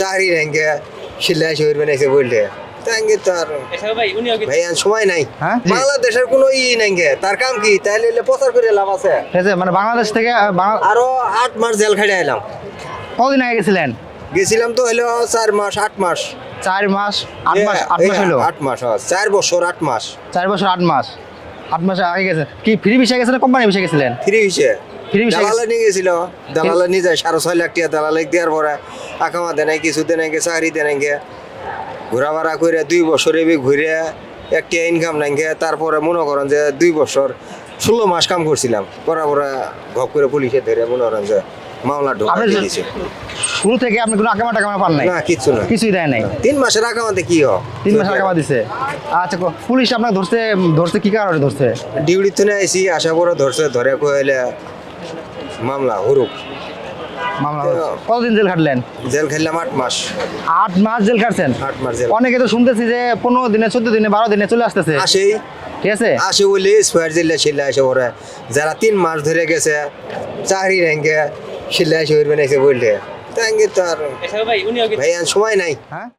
চাকরি রেঙ্গে শিল্লা শহীদ বানাইছে বললে তাঙ্গে তো আর ভাই আর সময় নাই হ্যাঁ? জি। বাংলাদেশের কোনো নাই গে তার কাম কি তাইলে প্রচার করে লাভ আছে ঠিক আছে মানে বাংলাদেশ থেকে আরো 8 মাস জেল খাটে এলাম কতদিন আগে গেছিলেন? গেছিলাম তো হলো 4 মাস 8 মাস 4 মাস 8 মাস হলো 8 মাস 4 বছর 8 মাস 4 বছর 8 মাস 8 মাস আগে গেছে কি ফ্রি ভিসা গেছিলেন কোম্পানি ভিসা গেছিলেন? ফ্রি হইছে ফ্রি ভিসা দালালে নিয়ে গেছিল দালালে নিয়ে যায় 6.5 লাখ টাকা দালালে দেওয়ার পরে আকামা দেয় নাই কিছু দেয় নাই চাকরি দেয় নাই ঘোরা ভাড়া করে 2 বছর এবে ঘুরে একটা ইনকাম নাই তারপরে মনে করেন যে 2 বছর 16 মাস কাম করছিলাম করার পরে ঘপ করে পুলিশে ধরে মনে করেন যে মামলা ঢোকা আপনি দিয়ে দিছে শুরু থেকে আপনি কোনো আকামা টাকামা পান নাই? না কিচ্ছু না কিছুই দেয় নাই 3 মাসের আকামাতে কি হয় 3 মাস আকামা দিছে। আচ্ছা পুলিশ আপনাকে ধরছে কি কারণে ধরছে? ডিউটি তো আইসি আশা করে ধরে কইলে মামলা হুরুক মামলা কতদিন জেল খাটলেন? জেল খেললাম 8 মাস 8 মাস জেল খাটছেন? 8 মাস জেল অনেকে তো শুনতেছি যে 15 দিনে 14 দিনে 12 দিনে চলে আসতেছে আসেই ঠিক আছে আসে বলে স্কোয়ার জেলে শিল্লা এসে পড়ে যারা 3 মাস ধরে গেছে চাকরি রেঙ্গে শিল্লা শহীদ বানাইছে বললে তাঙ্গে তো আর ভাই আর সময় নাই হ্যাঁ